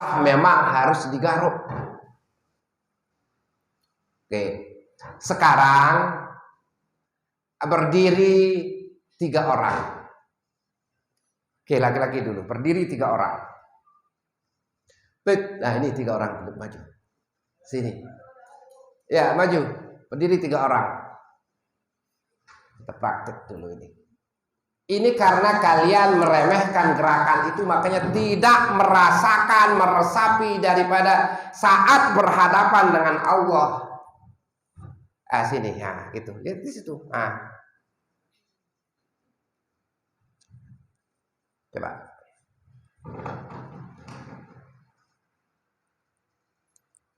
memang harus digaruk. Oke, sekarang berdiri 3 orang. Oke, laki-laki dulu, berdiri 3 orang. Nah ini 3 orang, maju. Sini. Ya, maju. Berdiri 3 orang. Kita praktek dulu ini. Ini karena kalian meremehkan gerakan itu, makanya tidak merasakan, meresapi daripada saat berhadapan dengan Allah. Sini, ya, gitu. Ya, di situ. Coba.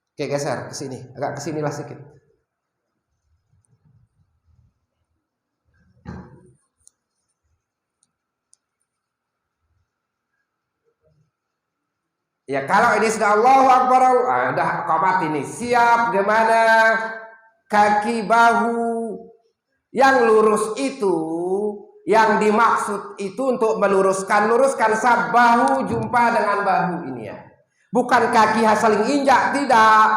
Oke, geser ke sini. Agak ke sini lah sedikit. Ya kalau ini sudah Allahu Akbar, udah qomat ini. Siap gimana? Kaki bahu yang lurus itu, yang dimaksud itu untuk luruskan sab bahu jumpa dengan bahu ini ya. Bukan kaki saling injak, tidak.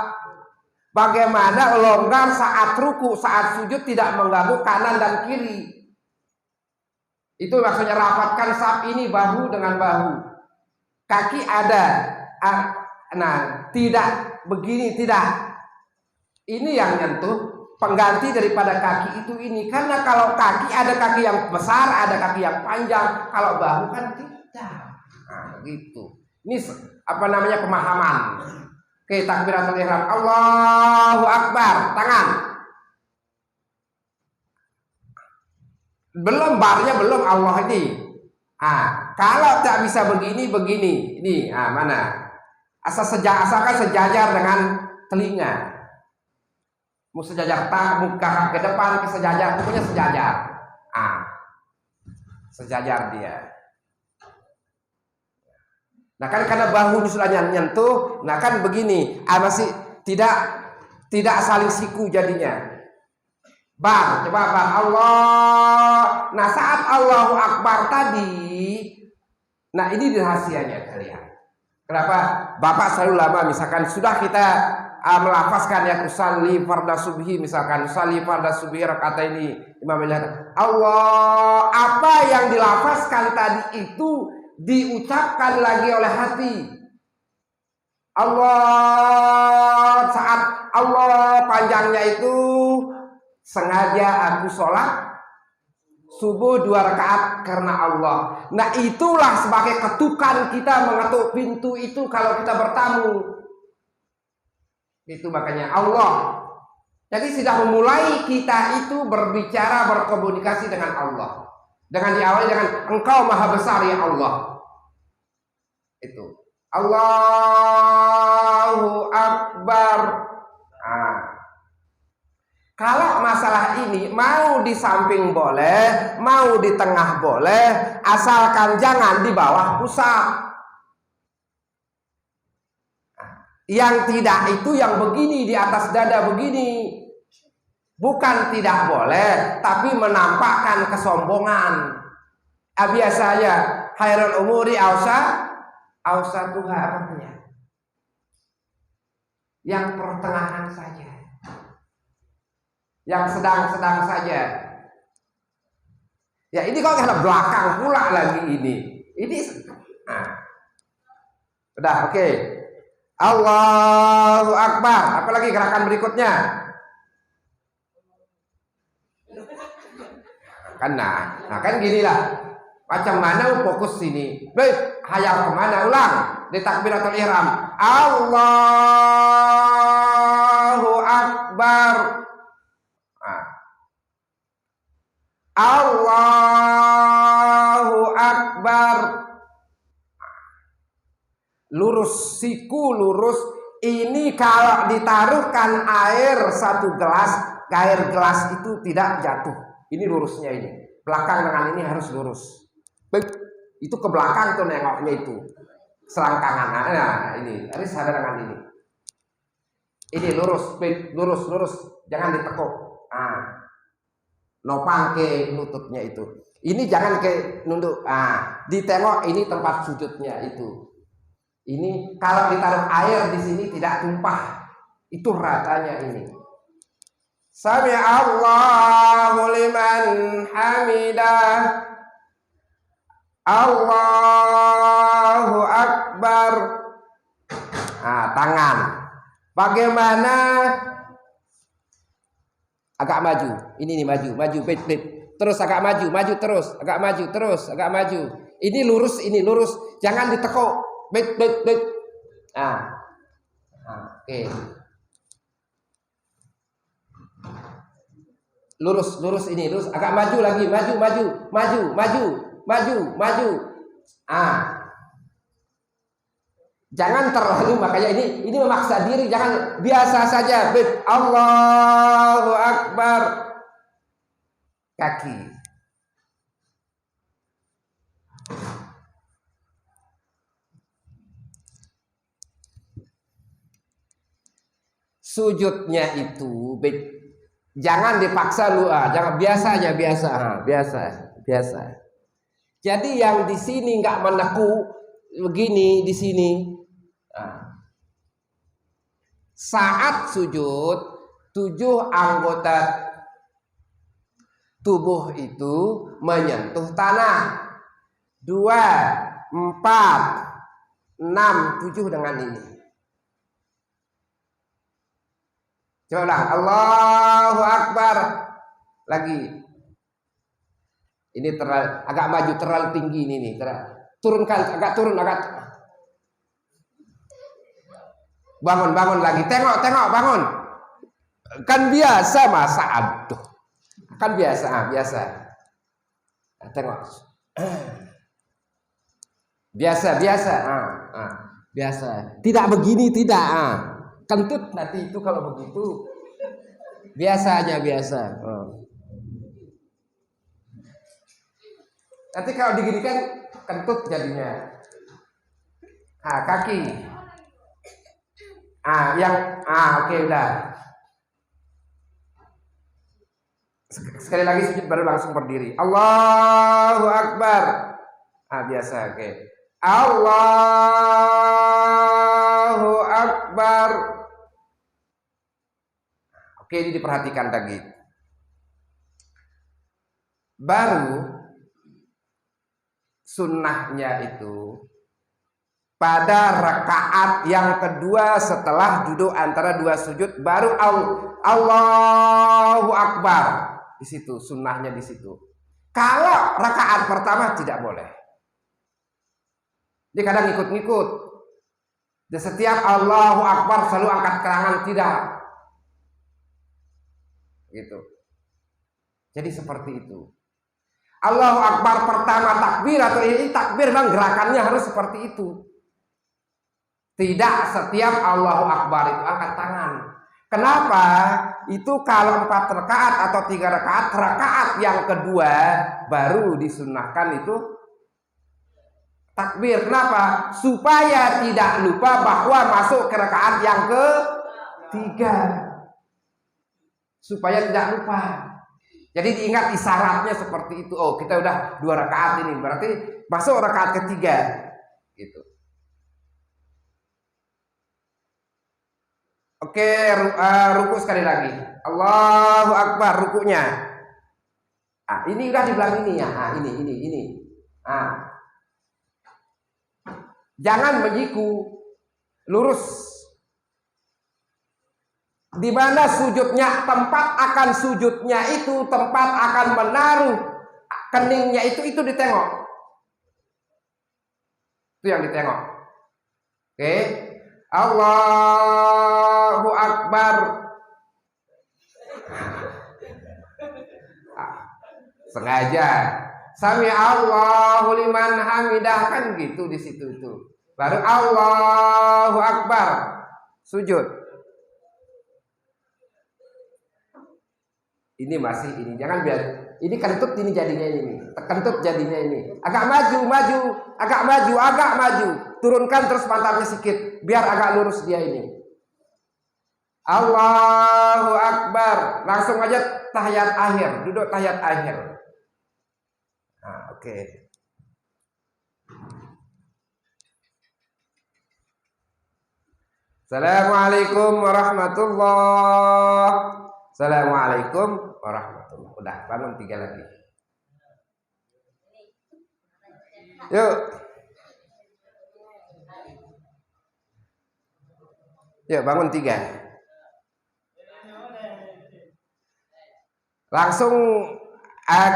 Bagaimana longgar saat ruku, saat sujud tidak mengganggu kanan dan kiri. Itu maksudnya rapatkan sab ini bahu dengan bahu. Kaki ada. Nah, tidak begini, tidak. Ini yang nyentuh pengganti daripada kaki itu ini. Karena kalau kaki ada kaki yang besar, ada kaki yang panjang. Kalau bahu kan tidak. Nah, gitu. Ini apa namanya pemahaman. Oke, takbiratul ihram. Allahu Akbar. Tangan. Belum barnya belum Allah ini. Kalau tak bisa begini. Ini, mana? Asalkan sejajar dengan telinga. Mau sejajar muka ke depan, ke sejajar, pokoknya sejajar. Sejajar dia. Nah kan karena bahu sudah nyentuh, nah kan begini, masih tidak saling siku jadinya. Bang, coba bang, Allah. Nah saat Allahu Akbar tadi, nah ini rahasianya kalian. Kenapa? Bapak selalu lama misalkan sudah kita melafazkan ya usalli farda subhi, misalkan usalli farda subhi rakaat ini Imam melihat Allah, apa yang dilafazkan tadi itu diucapkan lagi oleh hati. Allah, saat Allah panjangnya itu sengaja aku sholat subuh 2 rakaat karena Allah. Nah itulah sebagai ketukan kita mengetuk pintu itu kalau kita bertamu. Itu makanya Allah. Jadi sudah memulai kita itu berbicara, berkomunikasi dengan Allah. Dengan diawali dengan Engkau Maha Besar ya Allah. Itu. Allahu Akbar. Kalau masalah ini mau di samping boleh, mau di tengah boleh, asalkan jangan di bawah pusat. Yang tidak itu yang begini di atas dada begini. Bukan tidak boleh, tapi menampakkan kesombongan. Biasanya khairul umuri awsatuha artinya. Yang pertengahan saja. Yang sedang-sedang saja. Ya ini kok ada belakang pula lagi ini. Ini udah oke. Allahu Akbar. Apalagi gerakan berikutnya? Nah kan gini lah. Macam mana fokus sini? Baik, hayal kemana? Ulang di takbiratul ihram. Allahu Akbar. Allahu Akbar. Lurus, siku lurus. Ini kalau ditaruhkan air 1 gelas, air gelas itu tidak jatuh. Ini lurusnya ini. Belakang dengan ini harus lurus. Itu ke belakang tuh nengoknya itu. Selangkangan. Nah, ini harus ada dengan ini. Ini lurus, lurus. Jangan ditekuk. Nopang ke lututnya itu. Ini jangan ke nunduk. Ditengok ini tempat sujudnya itu. Ini kalau ditaruh air di sini tidak tumpah. Itu ratanya ini. Sami Allahu liman hamidah. Allahu Akbar. Tangan. Bagaimana? Agak maju. Ini nih maju, bit. Terus agak maju, terus, agak maju, terus, agak maju. Ini lurus, jangan ditekuk. Bit. Oke. Lurus ini, lurus, agak maju lagi, maju. Jangan terlalu, makanya ini memaksa diri, jangan biasa saja. Bit. Allahu Akbar. Kaki. Sujudnya itu jangan dipaksa lu, jangan biasa. Jadi yang di sini nggak menekuk begini di sini. Saat sujud 7 anggota tubuh itu menyentuh tanah. 2, 4, 6, 7 dengan ini. Coba ulang. Allahu Akbar. Lagi. Ini agak maju, terlalu tinggi ini nih. Turunkan, agak turun, bangun lagi. Tengok, bangun. Kan biasa masa aduh. Kan biasa. Tengok. Biasa. Biasa. Tidak begini, tidak. Kentut nanti itu kalau begitu. Biasa. Nanti kalau diginikan kentut jadinya. Kaki. Oke, udah. Sekali lagi sujud baru langsung berdiri. Allahu Akbar. Biasa, oke. Allahu Akbar. Oke, ini diperhatikan lagi. Baru sunnahnya itu pada rakaat yang kedua setelah duduk antara 2 sujud baru Allahu Akbar. Di situ sunnahnya di situ. Kalau rakaat pertama tidak boleh. Dia kadang ngikut-ngikut. Di setiap Allahu Akbar selalu angkat tangan, tidak. Gitu. Jadi seperti itu. Allahu Akbar pertama takbir atau ini takbir bang, gerakannya harus seperti itu. Tidak setiap Allahu Akbar itu angkat tangan. Kenapa? Itu kalau 4 rakaat atau 3 rakaat yang kedua baru disunahkan itu takbir. Kenapa? Supaya tidak lupa bahwa masuk ke rakaat yang ke-3. Supaya tidak lupa. Jadi diingat isyaratnya seperti itu. Oh, kita udah 2 rakaat ini, berarti masuk rakaat ke-3. Gitu. Oke, ruku sekali lagi. Allahu Akbar, rukunya. Ini udah di belakang ini ya. Ini. Jangan menyiku, lurus. Di mana sujudnya, tempat akan sujudnya itu, tempat akan menaruh keningnya itu ditengok. Itu yang ditengok. Oke. Allahu Akbar. Sengaja. Sami Allahu liman hamidah, kan gitu di situ itu. Baru Allahu Akbar. Sujud. Ini masih ini, jangan biar ini kentut ini jadinya ini, kentut jadinya ini. Agak maju. Turunkan terus pantatnya sedikit, biar agak lurus dia ini. Allahu Akbar. Langsung aja tahiyat akhir, duduk tahiyat akhir. Oke. Assalamualaikum warahmatullahi. Assalamualaikum warahmatullahi. Udah, bangun 3 lagi. Yuk. Yuk, bangun 3. Langsung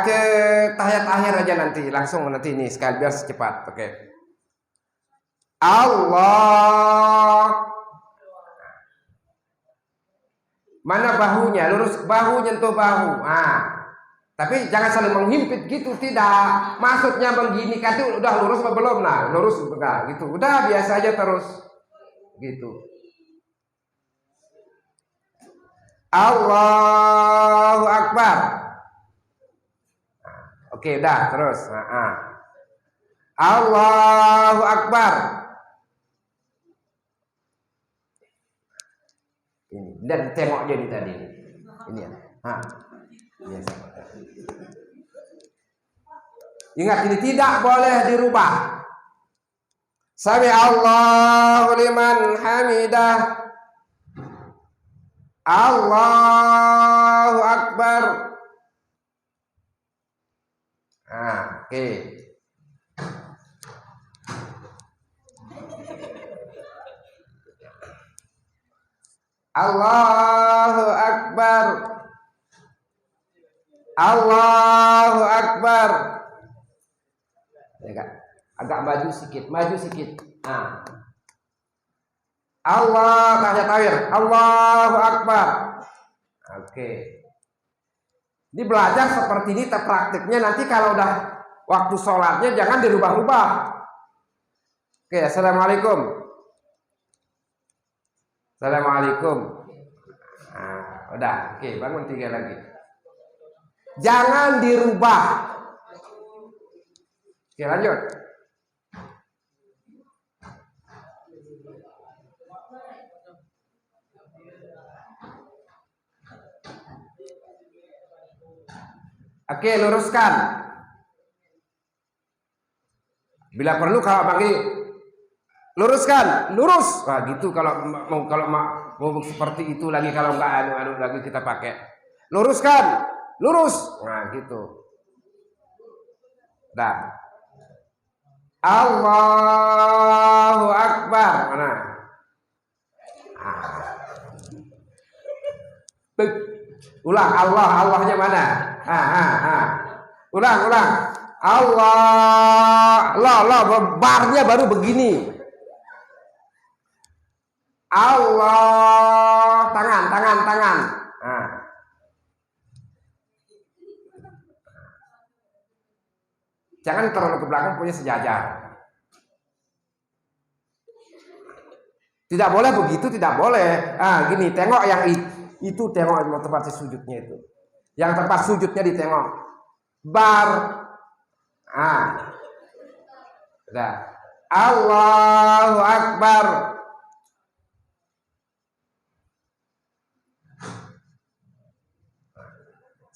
ke tahiyat akhir aja nanti. Langsung nanti ini sekali biar secepat. Oke. Allah. Mana bahunya? Lurus bahu, nyentuh bahu. Tapi jangan saling menghimpit gitu, tidak. Maksudnya begini, kan itu udah lurus apa belum? Nah, lurus enggak gitu. Udah biasa aja terus. Gitu. Allahu Akbar. Oke, udah terus. Allahu Akbar. Ini dan tengok jadi tadi. Ini ya. Biasa. Ingat, ini tidak boleh dirubah. Sami Allahu liman hamidah. Allahu Akbar. Oke. Allahu Akbar. Allahu Akbar. Agak maju sedikit, Allah tahiyat akhir. Allahu Akbar. Oke. Ini belajar seperti ini, praktiknya nanti kalau udah waktu sholatnya jangan dirubah-rubah. Oke, assalamualaikum. Assalamualaikum. Udah, oke, bangun 3 lagi. Jangan dirubah. Oke, lanjut. Oke, luruskan. Bila perlu kalau bagi luruskan, lurus. Gitu kalau mau seperti itu lagi, kalau enggak anu lagi kita pakai. Luruskan, lurus. Gitu. Dah. Allahu Akbar. Mana? Ulang, Allahnya mana? Ulang. Allah, barnya baru begini. Allah, tangan. Jangan terlalu ke belakang, punya sejajar. Tidak boleh begitu, tidak boleh. Gini, tengok yang itu, tengok tempat sujudnya itu. Yang tempat sujudnya ditengok. Bar. Udah. Allahu Akbar.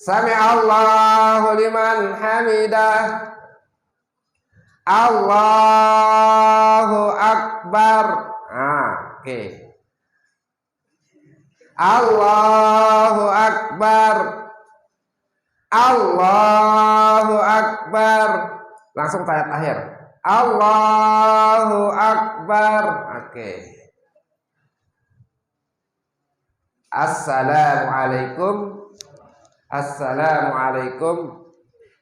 Sami Allahu liman hamidah. Allahu Akbar. Oke. Allahu Akbar. Allahu Akbar. Langsung tahiyat akhir. Allahu Akbar. Oke. Assalamualaikum. Assalamualaikum.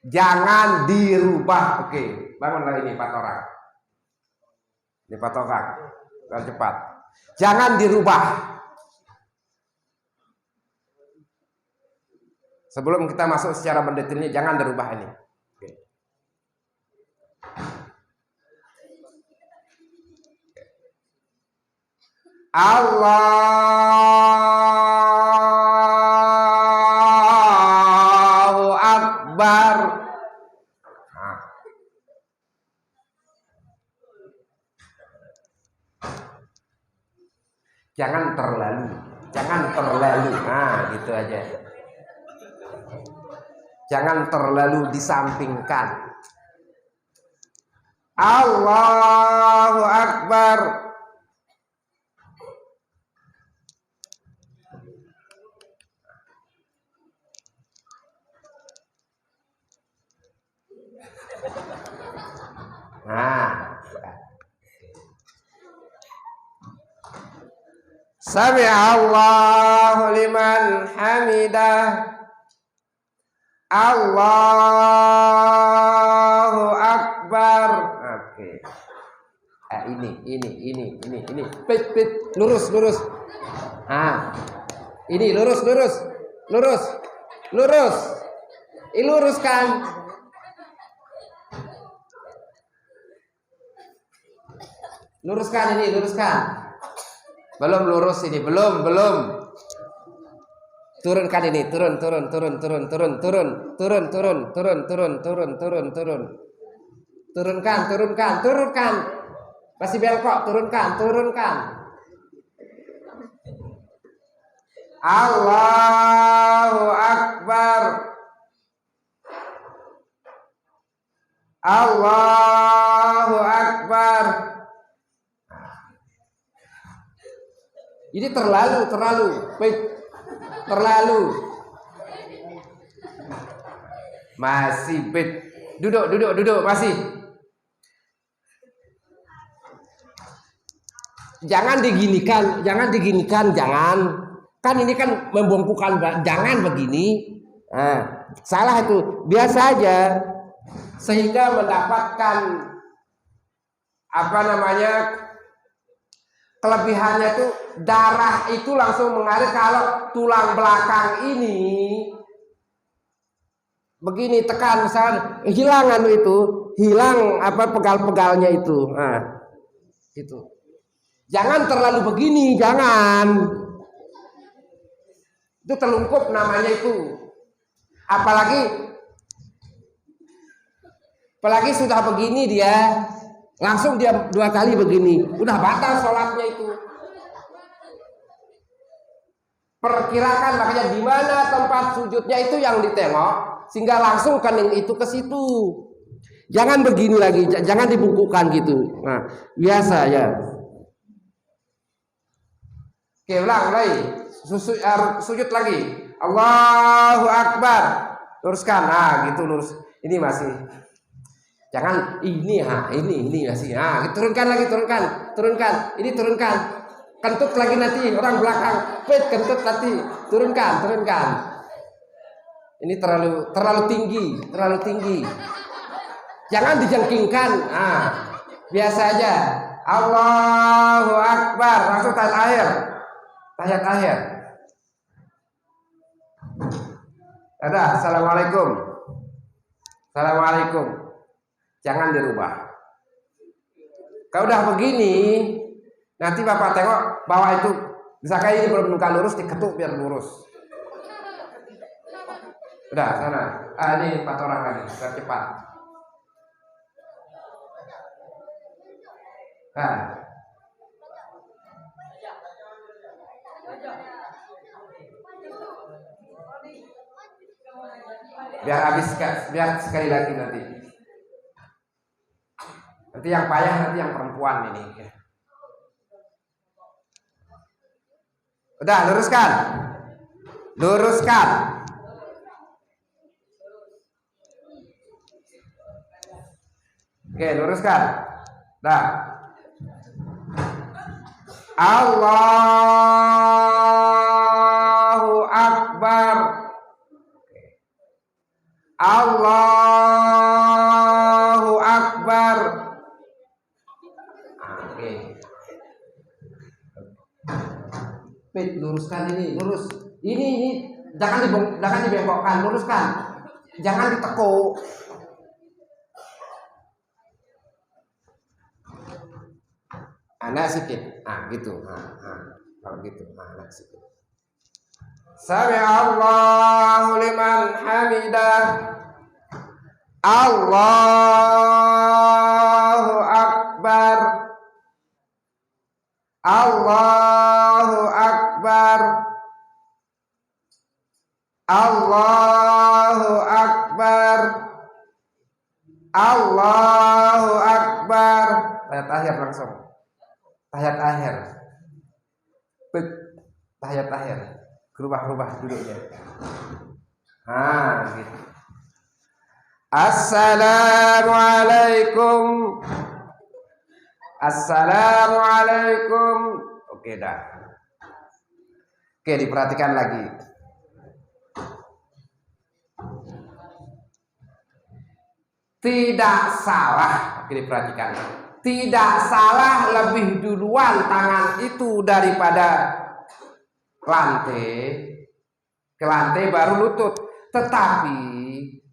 Jangan dirubah. Oke, bangunlah ini 4 orang. Ini 4 orang. Biar cepat. Jangan dirubah. Sebelum kita masuk secara mendetailnya, jangan dirubah ini. Oke. Allahu Akbar. Jangan terlalu. Gitu aja. Jangan terlalu disampingkan. Allahu Akbar. Sami'allahu liman hamidah. Allahu akbar. Oke. Ini. Pit. Lurus. Ini lurus. Luruskan. Luruskan. Belum lurus ini, belum. Turunkan ini, turun. Turunkan. Masih bengkok, turunkan. Allahu akbar. Allahu akbar. Ini terlalu. Masih duduk masih. Jangan diginikan. Kan ini kan membongkukan, jangan begini. Salah itu, biasa aja. Sehingga mendapatkan kelebihannya tuh darah itu langsung mengalir. Kalau tulang belakang ini begini tekan, misalnya hilang pegal-pegalnya itu. Itu. Jangan terlalu begini, jangan. Itu telungkup namanya itu. Apalagi sudah begini dia, langsung dia 2 kali begini, udah batal sholatnya itu. Perkirakan makanya di mana tempat sujudnya itu yang ditengok, sehingga langsung kening itu ke situ. Jangan begini lagi, jangan dibungkukkan gitu. Nah, biasa ya. Oke, ulang lagi. Sujud lagi. Allahu akbar. Luruskan. Gitu lurus. Ini masih. Jangan ini masih. Turunkan lagi. Ini turunkan. Kentut lagi nanti orang belakang. Kentut nanti. Turunkan. Ini terlalu tinggi. Jangan dijengkingkan. Biasa aja. Allahu akbar. Langsung tahiyat akhir. Assalamualaikum. Jangan dirubah. Kalau udah begini, nanti Bapak tengok bawah itu, misalkan ini belum lurus, diketuk biar lurus. Udah, sana. Ini 4 orang lagi, biar cepat. Biar sekali lagi nanti. Nanti yang payah nanti yang perempuan ini. Udah, luruskan. Oke, luruskan. Dah. Allahu akbar. Allahu akbar. Luruskan ini, lurus. Ini jangan dibengkokkan, luruskan. Jangan ditekuk. Anak sikit. Gitu. Kalau gitu, anak sikit. Sami'allahu liman hamidah. Allahu akbar. Allahu akbar. Allahu akbar. Allahu akbar. Tahiyat akhir langsung. Tahiyat akhir. Berubah duduknya. Gitu. Assalamualaikum. Oke dah. Oke, diperhatikan lagi. Tidak salah, oke, diperhatikan. Tidak salah lebih duluan tangan itu daripada lantai. Ke lantai baru lutut. Tetapi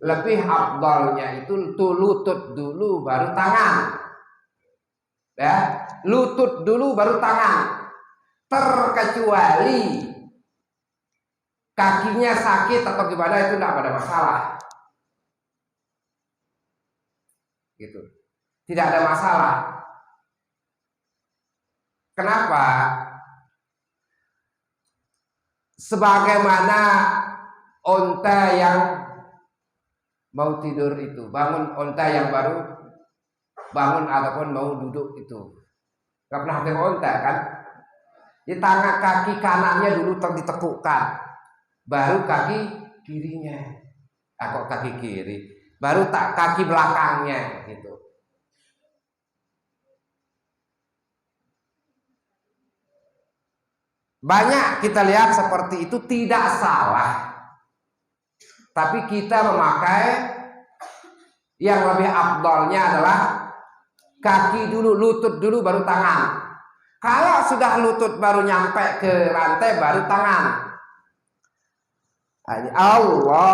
lebih afdalnya itu lutut dulu baru tangan. Ya, lutut dulu baru tangan. Terkecuali kakinya sakit atau gimana, itu tidak ada masalah. Gitu. Tidak ada masalah. Kenapa? Sebagaimana onta yang mau tidur itu, bangun, onta yang baru bangun ataupun mau duduk itu, nggak pernah pakai onta kan? Di tangan kaki kanannya dulu ditekukkan, baru kaki kirinya, kok kaki kiri, baru kaki belakangnya gitu. Banyak kita lihat seperti itu, tidak salah. Tapi kita memakai yang lebih afdalnya adalah kaki dulu, lutut dulu baru tangan. Kalau sudah lutut baru nyampe ke lantai baru tangan. Allahu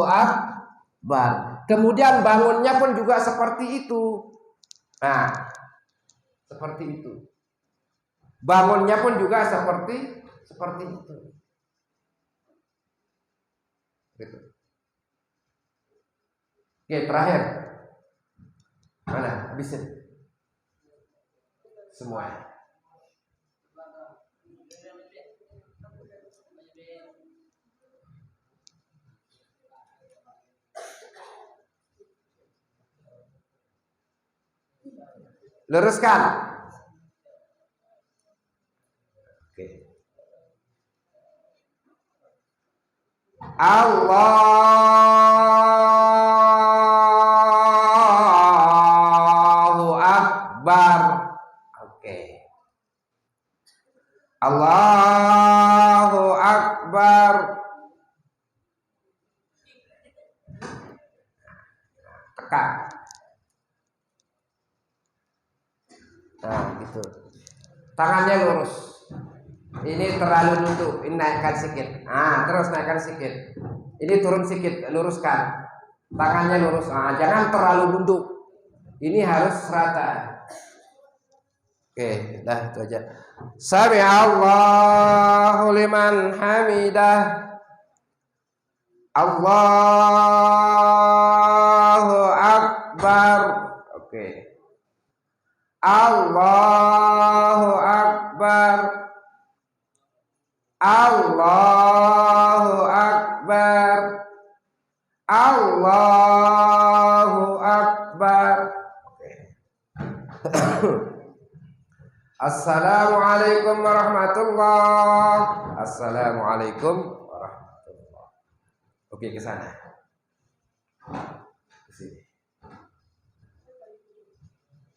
Akbar. Kemudian bangunnya pun juga seperti itu. Nah, seperti itu. Bangunnya pun juga seperti itu. Gitu. Oke, terakhir. Mana? Habisin. Semua. Luruskan. Allahu Akbar. Oke. Allahu Akbar. Tekan. Nah, gitu. Tangannya lurus. Ini terlalu duduk, ini naikkan sedikit. Terus naikkan sedikit. Ini turun sedikit, luruskan. Tangannya lurus. Jangan terlalu duduk. Ini harus rata. Oke, dah itu aja. Sami Allahu liman hamidah. Allahu Akbar. Oke. Allahu Akbar. Allahu Akbar. Allahu Akbar. Assalamualaikum warahmatullahi. Assalamualaikum warahmatullahi. Oke, ke sana. Ke sini.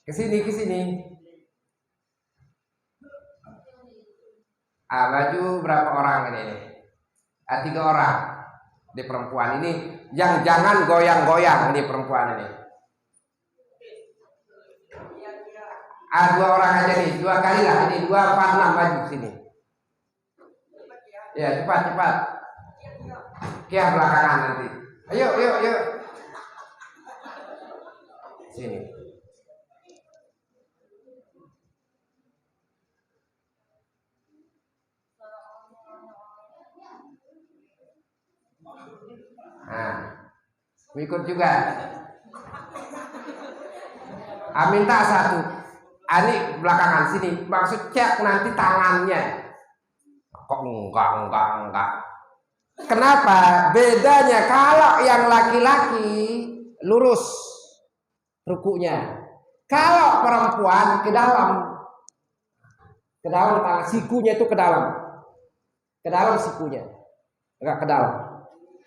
Ke sini, ke sini. Maju berapa orang ini? 3 orang. Di perempuan ini yang jangan goyang-goyang, ini perempuan ini. 2 orang aja nih, 2 kali lah ini, 2, 4, 6 maju sini. Ya, cepat. Kia belakangan nanti. Ayo. Sini. Ikut juga. Minta 1. Ini belakangan sini. Maksud cek nanti tangannya. Kok enggak. Kenapa? Bedanya kalau yang laki-laki lurus rukunya. Kalau perempuan ke dalam. Ke dalam tangan sikunya itu ke dalam. Ke dalam sikunya. Enggak ke dalam.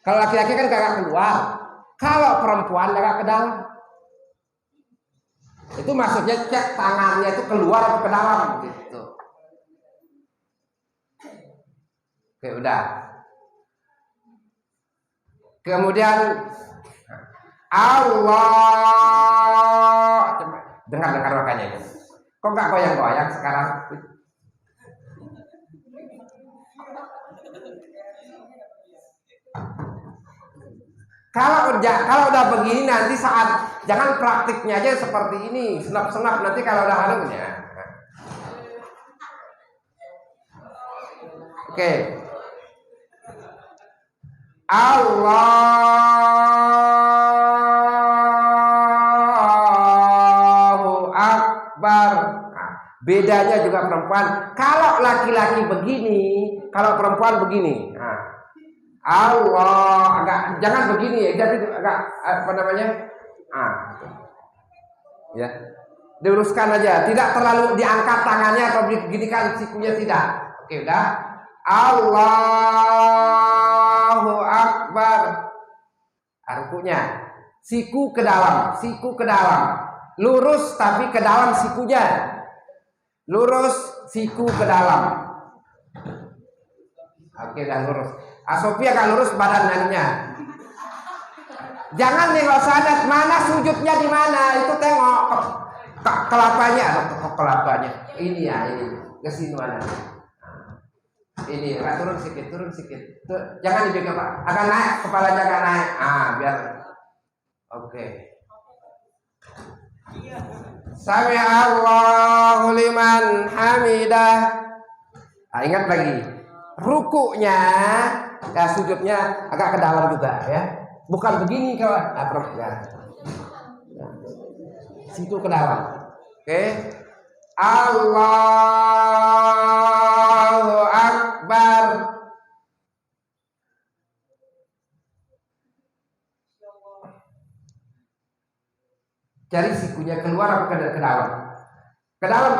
Kalau laki-laki kan kagak keluar. Kalau perempuan agak ke dalam. Itu maksudnya cek tangannya itu keluar atau ke dalam gitu. Oke, udah. Kemudian Allah. Coba dengar makanya ini. Kok nggak goyang-goyang sekarang? Kalau udah begini nanti saat jangan praktiknya aja seperti ini, senap-senap nanti kalau udah halunya. Oke. Allahu Akbar. Nah, bedanya juga perempuan. Kalau laki-laki begini, kalau perempuan begini. Nah, Allah jangan begini ya, jadi agak apa namanya? Ya, diluruskan aja, tidak terlalu diangkat tangannya atau diginikan sikunya tidak. Oke, udah. Allahu Akbar. Rukunya siku ke dalam, lurus tapi ke dalam sikunya, lurus siku ke dalam. Oke, dah lurus. Sophia kan lurus badannya. Jangan nengok sana, mana sujudnya di mana, itu tengok kelapanya. Ini ya, ini ke sini mana. Ini turun sedikit. Tuh, jangan dipegang Pak. Agak naik, kepalanya agak naik. Biar. Oke. Sami Allahu liman hamidah. Ingat lagi. Rukuknya, sujudnya agak ke dalam juga ya. Bukan begini kawan. Situ ke dalam. Oke. Allahu Akbar. Cari sikunya keluar apa ke dalam? Ke dalam,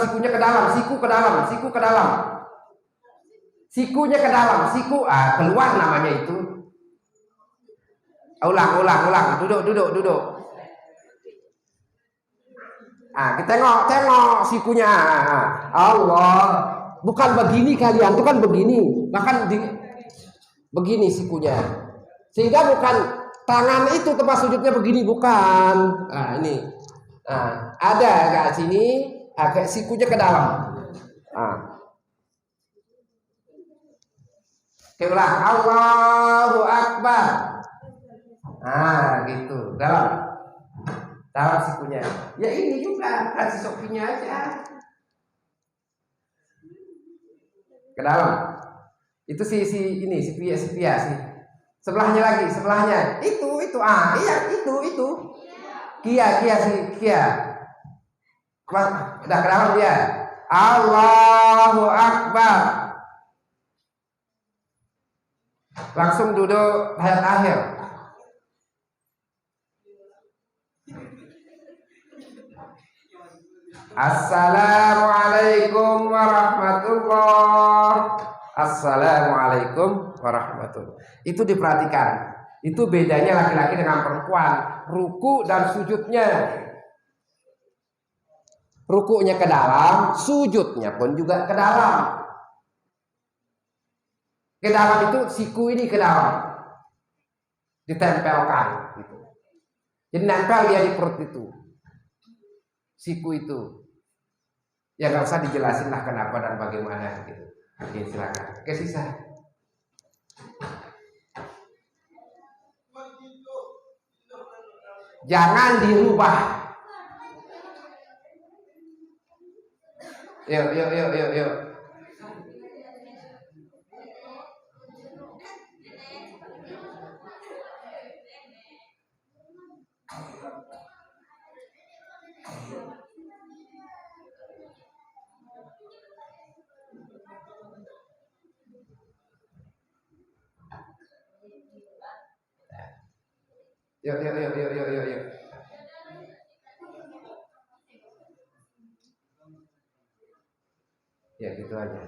sikunya ke dalam, siku ke dalam. Sikunya ke dalam, keluar namanya itu. Ulang. Duduk. Kita tengok sikunya. Allah. Bukan begini kalian, itu kan begini. Bahkan begini sikunya. Sehingga bukan tangan itu tempat sujudnya begini, bukan. Ini. Ada agak sini, agak sikunya ke dalam. Ulang. Allahu Akbar. Gitu. Dalam sikunya. Ya ini juga kasih sopinya aja. Ke dalam. Itu si Pia sih. Sebelahnya. Itu. Iya, itu. Kia. Udah ke dalam dia. Allahu Akbar. Langsung duduk tahiyat akhir. Assalamualaikum warahmatullahi. Itu diperhatikan. Itu bedanya laki-laki dengan perempuan. Ruku dan sujudnya. Rukunya ke dalam, sujudnya pun juga ke dalam. Ke dalam itu siku ini ke dalam. Ditempelkan gitu. Jadi nempel dia di perut itu. Siku itu. Ya nggak usah dijelasin lah kenapa dan bagaimana gitu. Oke, silakan. Oke, sisa. Jangan dirubah. Yuk. Yuk. Ya gitu aja.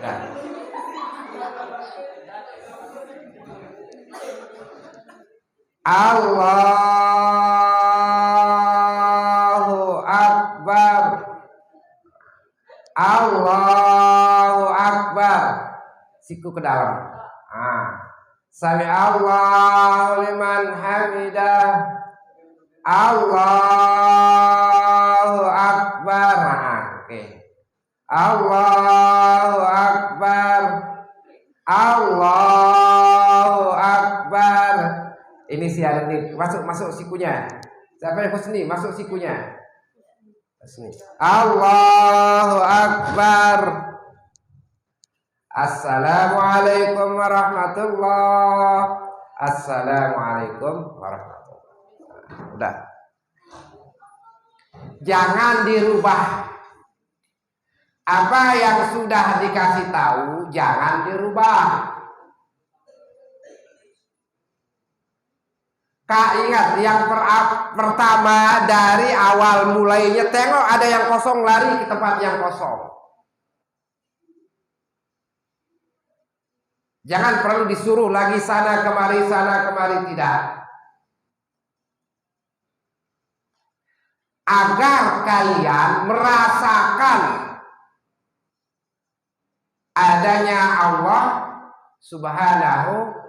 Nah, Allahu Akbar. Allahu Akbar. Siku ke dalam. Sami Allahu liman hamidah. Allahu Akbar. Oke. Allahu Akbar. Allahu Akbar. Ini si ada nih, masuk sikunya. Siapa yang Husni? Masuk sikunya. Husni. Allahu Akbar. Assalamualaikum warahmatullahi. Assalamualaikum warahmatullahi. Udah. Jangan dirubah. Apa yang sudah dikasih tahu jangan dirubah. Kak ingat yang pertama dari awal mulainya, tengok ada yang kosong lari ke tempat yang kosong. Jangan perlu disuruh lagi sana kemari tidak. Agar kalian merasakan adanya Allah Subhanahu,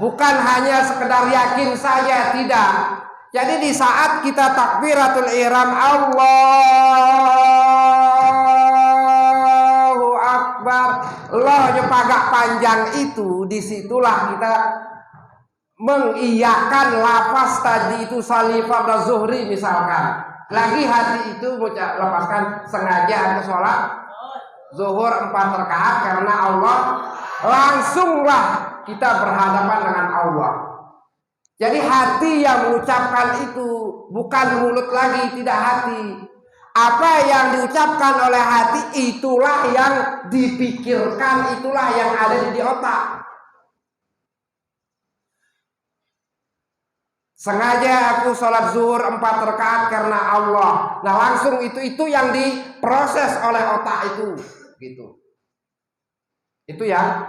bukan hanya sekedar yakin saja, tidak. Jadi di saat kita takbiratul ihram Allahu Akbar, Allahnya pagak panjang itu, disitulah kita mengiyakan lafaz tadi itu salih fardhu zuhri misalkan. Lagi hati itu lepaskan sengaja ke sholat zuhur 4 rakaat karena Allah, langsunglah kita berhadapan dengan Allah. Jadi hati yang mengucapkan itu, bukan mulut lagi, tidak hati. Apa yang diucapkan oleh hati itulah yang dipikirkan, itulah yang ada di otak. Sengaja aku sholat zuhur 4 rakaat karena Allah. Nah langsung itu yang diproses oleh otak itu, gitu. Itu yang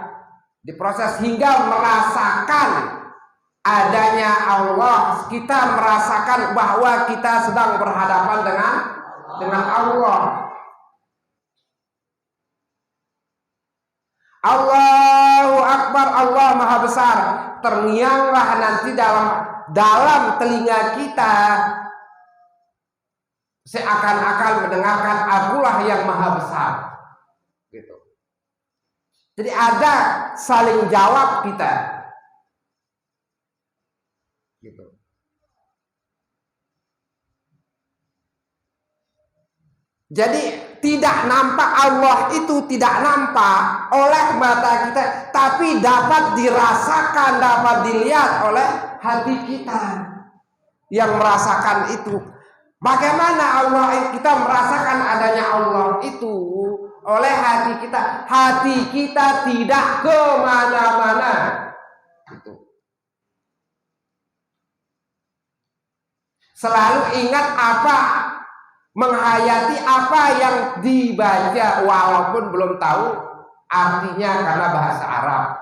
diproses hingga merasakan adanya Allah. Kita merasakan bahwa kita sedang berhadapan dengan Allah. Allahu Akbar, Allah Maha Besar. Terngianglah nanti dalam telinga kita, seakan-akan mendengarkan akulah yang Maha Besar, gitu. Jadi ada saling jawab kita, gitu. Jadi tidak nampak, Allah itu tidak nampak oleh mata kita, tapi dapat dirasakan, dapat dilihat oleh hati kita yang merasakan itu. Bagaimana Allah, kita merasakan adanya Allah itu oleh hati kita. Hati kita tidak kemana-mana, gitu. Selalu ingat apa, menghayati apa yang dibaca walaupun belum tahu artinya karena bahasa Arab.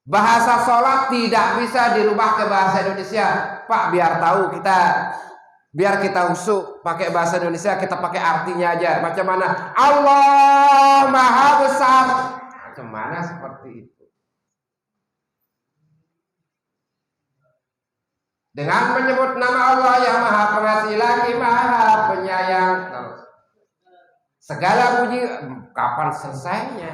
Bahasa sholat tidak bisa dirubah ke bahasa Indonesia. Pak, biar tahu kita, biar kita usuk pakai bahasa Indonesia, kita pakai artinya aja. Macam mana? Allah Maha Besar. Macam mana seperti itu? Dengan menyebut nama Allah yang Maha Pengasih lagi Maha Penyayang. Segala puji, kapan selesainya?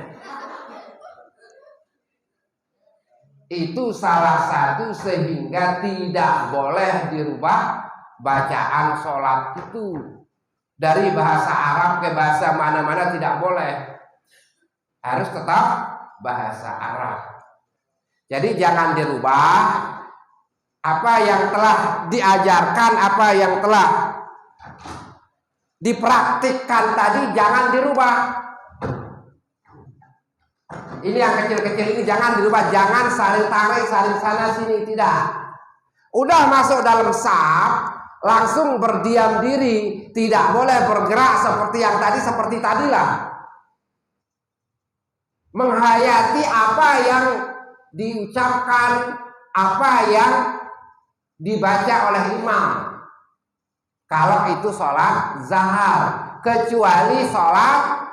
Itu salah satu sehingga tidak boleh dirubah bacaan sholat itu. Dari bahasa Arab ke bahasa mana-mana tidak boleh. Harus tetap bahasa Arab. Jadi jangan dirubah. Apa yang telah diajarkan, apa yang telah dipraktikkan tadi jangan dirubah. Ini yang kecil-kecil ini jangan dirubah, jangan saling tarik, saling sana sini, tidak. Udah masuk dalam saf, langsung berdiam diri, tidak boleh bergerak seperti yang tadi, seperti tadilah. Menghayati apa yang diucapkan, apa yang dibaca oleh imam. Kalau itu sholat zahar, kecuali sholat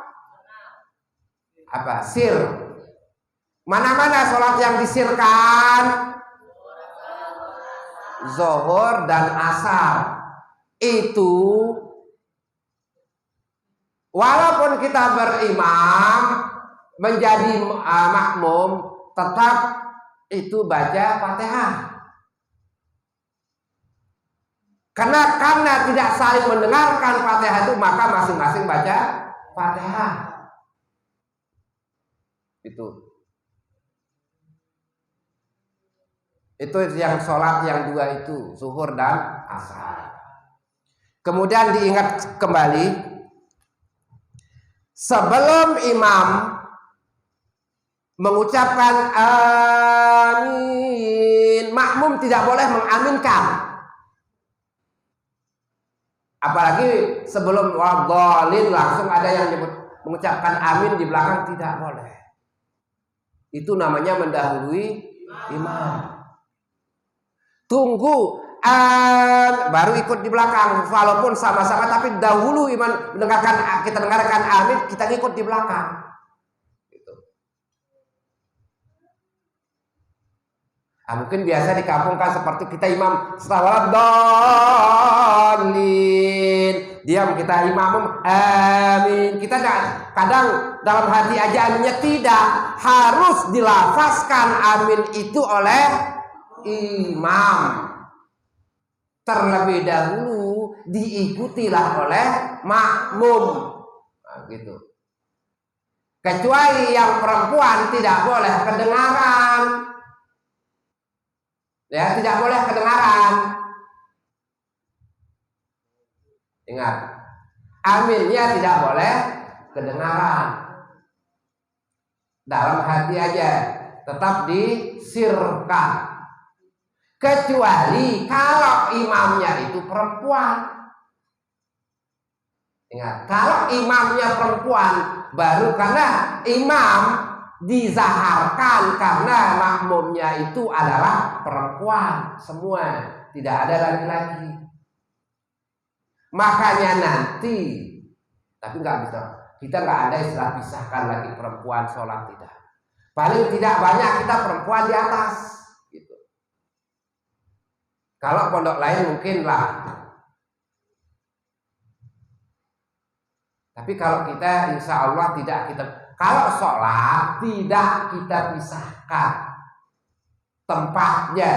apa? Sir. Mana-mana sholat yang disirkan? Zuhur dan asar. Itu walaupun kita berimam menjadi makmum, tetap itu baca Fatihah. Karena tidak saling mendengarkan Fatihah itu, maka masing-masing baca Fatihah. Itu yang sholat yang dua itu, zuhur dan asar. Kemudian diingat kembali, sebelum imam mengucapkan amin, makmum tidak boleh mengaminkan. Apalagi sebelum wadhalin langsung ada yang mengucapkan amin di belakang, tidak boleh. Itu namanya mendahului imam. Tunggu baru ikut di belakang, walaupun sama-sama, tapi dahulu imam kita dengarkan amin, kita ikut di belakang. Mungkin biasa di kampung kan seperti kita imam setelah dolin, diam kita imam amin. Kita kadang dalam hati aja aminnya tidak, harus dilafazkan amin itu oleh imam. Terlebih dahulu diikutilah oleh makmum. Gitu. Kecuali yang perempuan tidak boleh kedengaran. Ya, tidak boleh kedengaran. Ingat, aminnya tidak boleh kedengaran. Dalam hati aja, tetap disirkan. Kecuali kalau imamnya itu perempuan. Ingat, kalau imamnya perempuan, baru karena imam dizaharkan karena makmumnya itu adalah perempuan semua, tidak ada laki-laki. Makanya nanti, tapi nggak bisa, kita nggak ada istilah pisahkan laki perempuan sholat, tidak. Paling tidak banyak kita perempuan di atas, gitu. Kalau pondok lain mungkin lah. Tapi kalau kita insya Allah tidak kita. Kalau sholat tidak kita pisahkan tempatnya,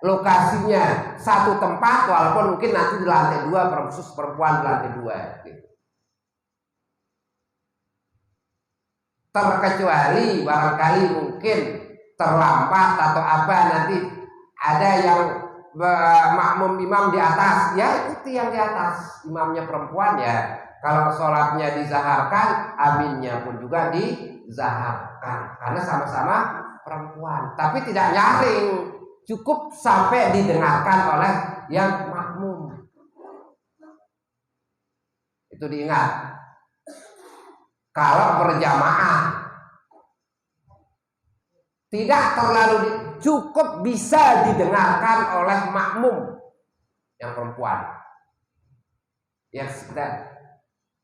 lokasinya satu tempat, walaupun mungkin nanti di lantai 2 khusus perempuan di lantai 2. Gitu. Terkecuali barangkali mungkin terlambat atau apa, nanti ada yang makmum imam di atas, ya ikuti yang di atas, imamnya perempuan ya. Kalau sholatnya dizaharkan, aminnya pun juga dizaharkan. Karena sama-sama perempuan. Tapi tidak nyaring. Cukup sampai didengarkan oleh yang makmum. Itu diingat. Kalau berjamaah, tidak terlalu cukup bisa didengarkan oleh makmum yang perempuan. Yang sekedar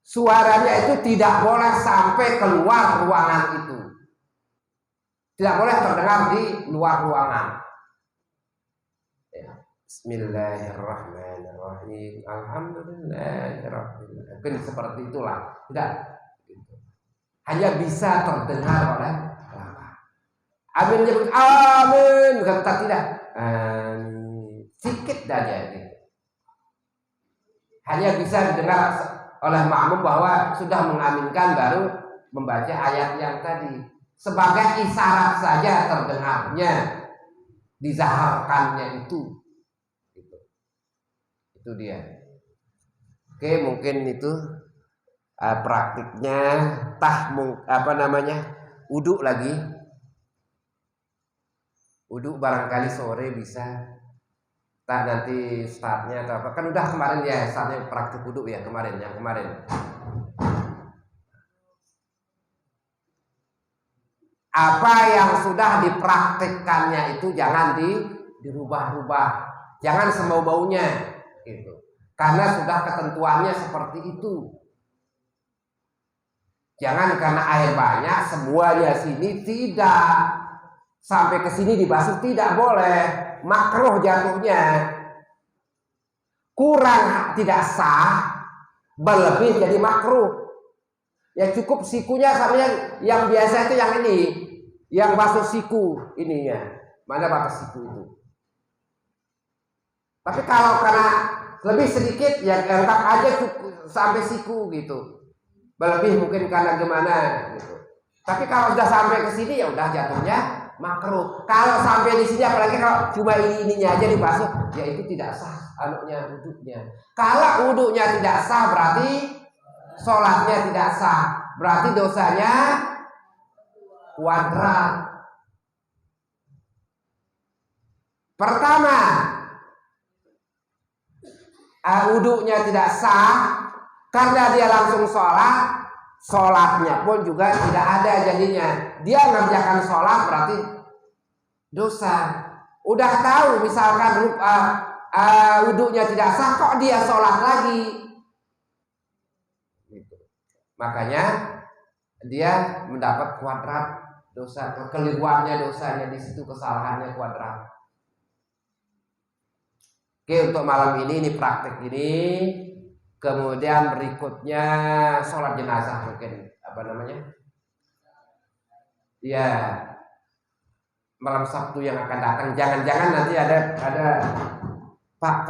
suaranya itu tidak boleh sampai keluar ruangan itu. Tidak boleh terdengar di luar ruangan. Ya. Bismillahirrahmanirrahim. Alhamdulillahirrahmanirrahim. Mungkin seperti itulah. Tidak. Hanya bisa terdengar oleh amin, nyebut amin. Bukan tidak. Amin. Sedikit saja. Hanya bisa didengar oleh makmum bahwa sudah mengaminkan, baru membaca ayat yang tadi. Sebagai isyarat saja terdengarnya, dizaharkannya itu. Itu dia. Oke, mungkin itu praktiknya wudu lagi. Wudu barangkali sore bisa. Nanti startnya atau apa, kan udah kemarin ya startnya praktik wudu ya kemarin. Apa yang sudah dipraktikkannya itu jangan dirubah-rubah. Jangan semau-maunya gitu. Karena sudah ketentuannya seperti itu. Jangan karena air banyak semuanya sini, tidak. Sampai ke sini dibasuh tidak boleh, makruh jatuhnya. Kurang tidak sah, berlebih jadi makruh. Ya cukup sikunya sama yang biasa itu yang ini, yang basuh siku ininya. Mana batas siku itu? Tapi kalau karena lebih sedikit ya lengkap aja cukup sampai siku gitu. Berlebih mungkin karena gimana gitu. Tapi kalau sudah sampai ke sini ya udah jatuhnya makruh. Kalau sampai di sini apalagi kalau cuma ininya aja dibasuh, ya itu tidak sah anuknya wudhunya. Kalau wudhunya tidak sah berarti sholatnya tidak sah. Berarti dosanya kuadrat. Pertama, wudhunya tidak sah karena dia langsung sholat, sholatnya pun juga tidak ada jadinya. Dia mengerjakan sholat berarti dosa. Udah tahu misalkan wudhunya tidak sah, kok dia sholat lagi? Gitu. Makanya dia mendapat kuadrat dosa, kekeliruannya dosanya di situ, kesalahannya kuadrat. Oke, untuk malam ini praktek ini. Kemudian berikutnya sholat jenazah mungkin apa namanya? Ya, malam Sabtu yang akan datang. Jangan-jangan nanti ada Pak,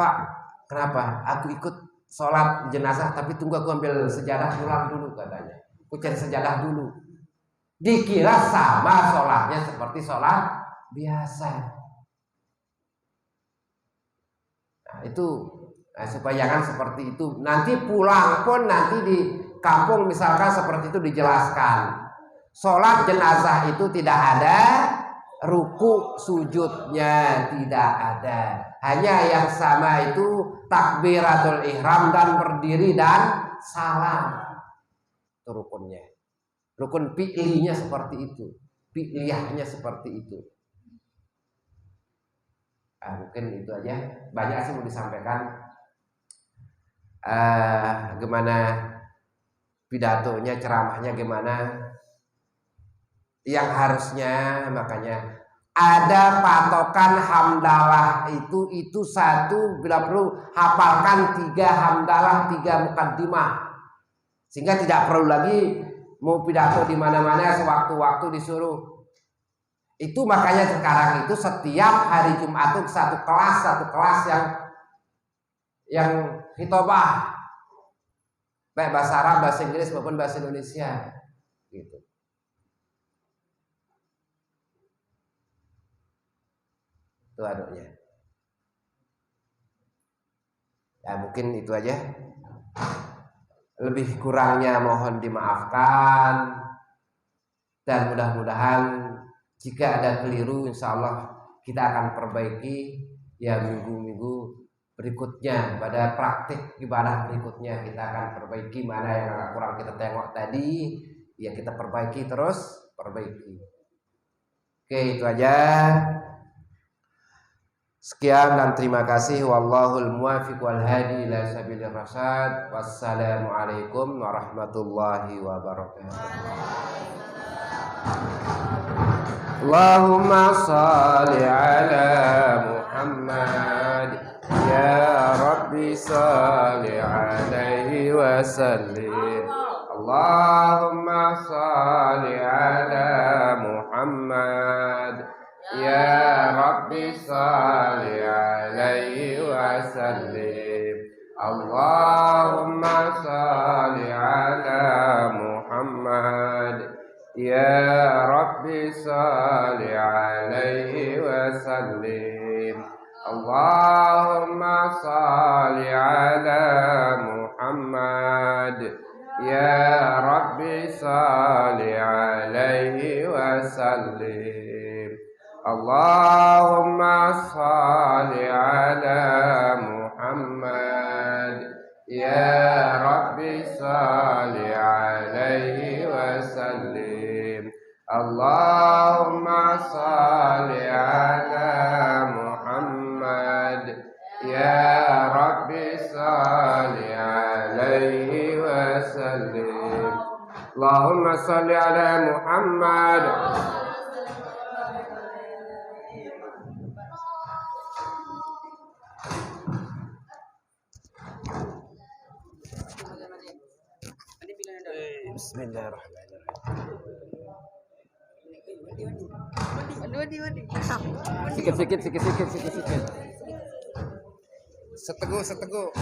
kenapa? Aku ikut sholat jenazah tapi tunggu aku ambil sejadah pulang dulu katanya. Aku cari sejadah dulu. Dikira sama sholatnya seperti sholat biasa. Nah, itu supaya jangan seperti itu. Nanti pulang pun nanti di kampung misalkan seperti itu dijelaskan. Sholat jenazah itu tidak ada ruku sujudnya, tidak ada. Hanya yang sama itu takbiratul ihram dan berdiri dan salam. Itu rukunnya. Rukun fi'linya seperti itu. Fi'liyahnya seperti itu. Mungkin itu aja. Banyak sih mau disampaikan. Gimana pidatonya, ceramahnya gimana, yang harusnya makanya ada patokan hamdalah itu satu, bila perlu hafalkan 3 hamdalah 3 mukaddimah sehingga tidak perlu lagi mau pidato di mana-mana sewaktu-waktu disuruh. Itu makanya sekarang itu setiap hari Jumat itu satu kelas yang khitobah, baik bahasa Arab, bahasa Inggris maupun bahasa Indonesia, gitu. Itu aduknya. Ya mungkin itu aja. Lebih kurangnya mohon dimaafkan dan mudah-mudahan jika ada keliru insya Allah kita akan perbaiki ya minggu-minggu berikutnya. Pada praktik ibadah berikutnya kita akan perbaiki mana yang agak kurang kita tengok tadi, ya kita perbaiki terus perbaiki. Oke, itu aja. Sekian dan terima kasih. Wallahul muwaffiq wal hadi ila sabilir rasyad. Wassalamualaikum warahmatullahi wabarakatuh. Allahumma shalli ala Muhammad. Ya Rabbi salli alaihi wa sallim. Allahumma salli ala Muhammad. Ya Rabbi salli alaihi wa sallim. Allahumma salli ala Muhammad. Ya Rabbi salli alaihi wa sallim. Allahumma salli ala Muhammad. Ya Rabbi salli alaihi wa sallim. Allahumma salli ala Muhammad. Ya Rabbi salli alaihi wa sallim. Allahumma salli ala Muhammad. وسلم اللهم صل على محمد Sikit-sikit. Seteguk.